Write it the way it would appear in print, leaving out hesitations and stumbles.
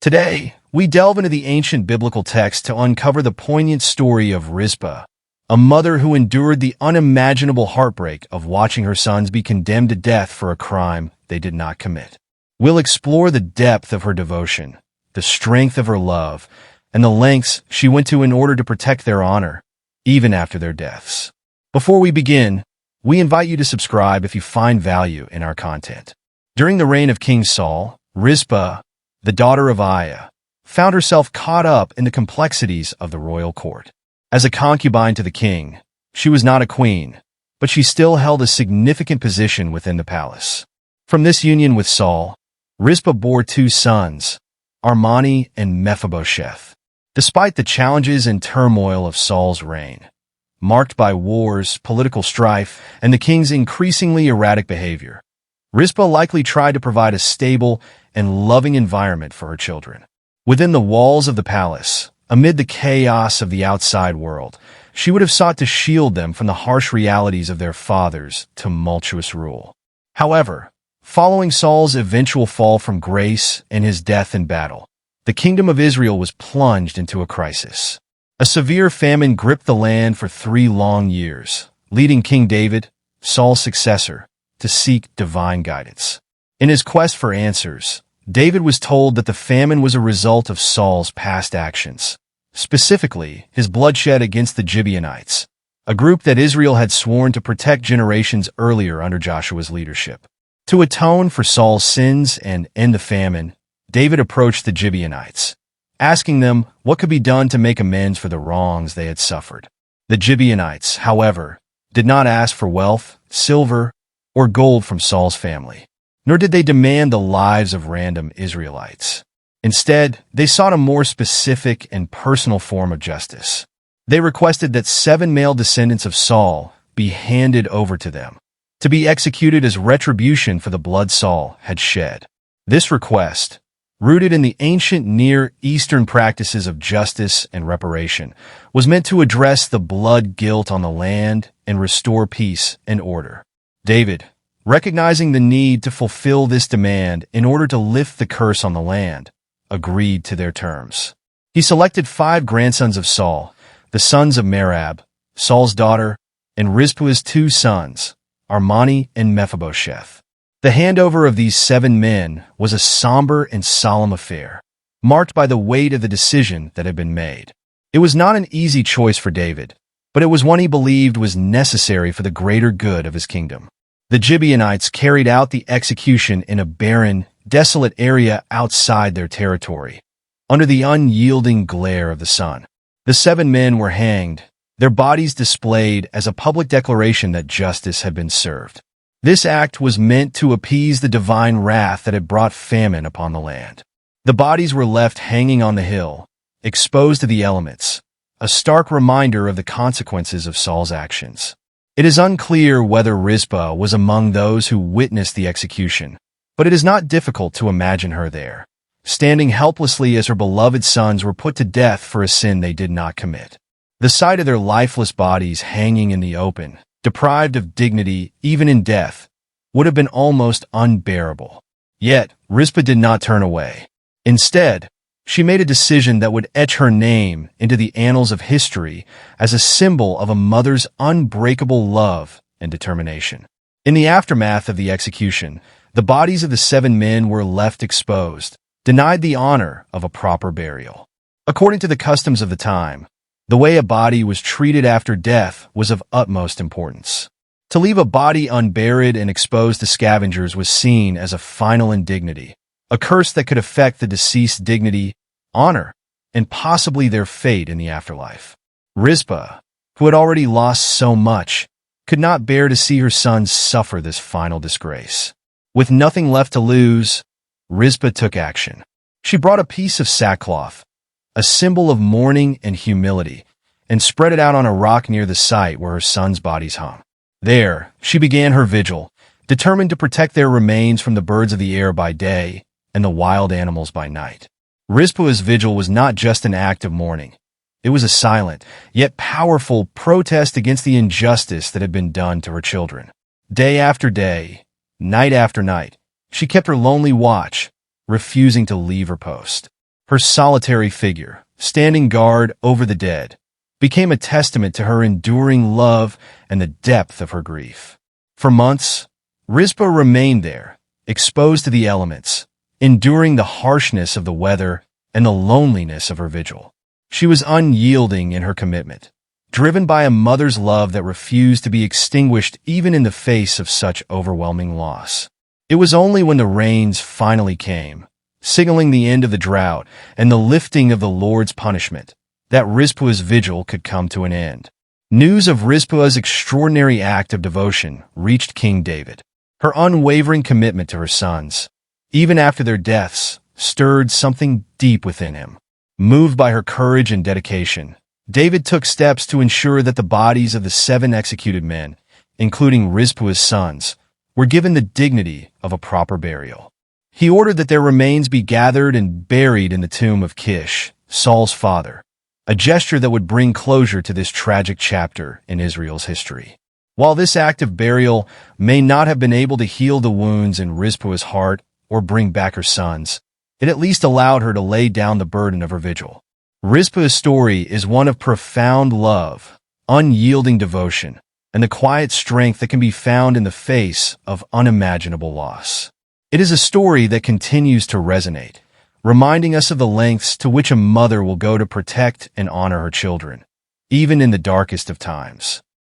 Today, we delve into the ancient biblical text to uncover the poignant story of Rizpah, a mother who endured the unimaginable heartbreak of watching her sons be condemned to death for a crime they did not commit. We'll explore the depth of her devotion, the strength of her love, and the lengths she went to in order to protect their honor, even after their deaths. Before we begin, we invite you to subscribe if you find value in our content. During the reign of King Saul, Rizpah, the daughter of Aiah, found herself caught up in the complexities of the royal court. As a concubine to the king, she was not a queen, but she still held a significant position within the palace. From this union with Saul, Rizpah bore two sons, Armoni and Mephibosheth. Despite the challenges and turmoil of Saul's reign, marked by wars, political strife, and the king's increasingly erratic behavior, Rizpah likely tried to provide a stable and loving environment for her children. Within the walls of the palace, amid the chaos of the outside world, she would have sought to shield them from the harsh realities of their father's tumultuous rule. However, following Saul's eventual fall from grace and his death in battle, the kingdom of Israel was plunged into a crisis. A severe famine gripped the land for 3 long years, leading King David, Saul's successor, to seek divine guidance. In his quest for answers, David was told that the famine was a result of Saul's past actions, specifically his bloodshed against the Gibeonites, a group that Israel had sworn to protect generations earlier under Joshua's leadership. To atone for Saul's sins and end the famine, David approached the Gibeonites, asking them what could be done to make amends for the wrongs they had suffered. The Gibeonites, however, did not ask for wealth, silver, or gold from Saul's family, nor did they demand the lives of random Israelites. Instead, they sought a more specific and personal form of justice. They requested that 7 male descendants of Saul be handed over to them, to be executed as retribution for the blood Saul had shed. This request, rooted in the ancient Near Eastern practices of justice and reparation, was meant to address the blood guilt on the land and restore peace and order. David, recognizing the need to fulfill this demand in order to lift the curse on the land, agreed to their terms. He selected 5 grandsons of Saul, the sons of Merab, Saul's daughter, and Rizpah's 2 sons, Armoni and Mephibosheth. The handover of these 7 men was a somber and solemn affair, marked by the weight of the decision that had been made. It was not an easy choice for David, but it was one he believed was necessary for the greater good of his kingdom. The Gibeonites carried out the execution in a barren, desolate area outside their territory, under the unyielding glare of the sun. The 7 men were hanged, their bodies displayed as a public declaration that justice had been served. This act was meant to appease the divine wrath that had brought famine upon the land. The bodies were left hanging on the hill, exposed to the elements, a stark reminder of the consequences of Saul's actions. It is unclear whether Rizpah was among those who witnessed the execution, but it is not difficult to imagine her there, standing helplessly as her beloved sons were put to death for a sin they did not commit. The sight of their lifeless bodies hanging in the open, deprived of dignity even in death, would have been almost unbearable. Yet, Rizpah did not turn away. Instead, she made a decision that would etch her name into the annals of history as a symbol of a mother's unbreakable love and determination. In the aftermath of the execution, the bodies of the 7 men were left exposed, denied the honor of a proper burial. According to the customs of the time, the way a body was treated after death was of utmost importance. To leave a body unburied and exposed to scavengers was seen as a final indignity, a curse that could affect the deceased's dignity, honor, and possibly their fate in the afterlife. Rizpah, who had already lost so much, could not bear to see her sons suffer this final disgrace. With nothing left to lose, Rizpah took action. She brought a piece of sackcloth, a symbol of mourning and humility, and spread it out on a rock near the site where her sons' bodies hung. There, she began her vigil, determined to protect their remains from the birds of the air by day and the wild animals by night. Rizpah's vigil was not just an act of mourning. It was a silent, yet powerful protest against the injustice that had been done to her children. Day after day, night after night, she kept her lonely watch, refusing to leave her post. Her solitary figure, standing guard over the dead, became a testament to her enduring love and the depth of her grief. For months, Rizpah remained there, exposed to the elements, enduring the harshness of the weather and the loneliness of her vigil. She was unyielding in her commitment, driven by a mother's love that refused to be extinguished even in the face of such overwhelming loss. It was only when the rains finally came, signaling the end of the drought and the lifting of the Lord's punishment, that Rizpah's vigil could come to an end. News of Rizpah's extraordinary act of devotion reached King David. Her unwavering commitment to her sons, even after their deaths, stirred something deep within him. Moved by her courage and dedication, David took steps to ensure that the bodies of the 7 executed men, including Rizpah's sons, were given the dignity of a proper burial. He ordered that their remains be gathered and buried in the tomb of Kish, Saul's father, a gesture that would bring closure to this tragic chapter in Israel's history. While this act of burial may not have been able to heal the wounds in Rizpah's heart or bring back her sons, it at least allowed her to lay down the burden of her vigil. Rizpah's story is one of profound love, unyielding devotion, and the quiet strength that can be found in the face of unimaginable loss. It is a story that continues to resonate, reminding us of the lengths to which a mother will go to protect and honor her children, even in the darkest of times.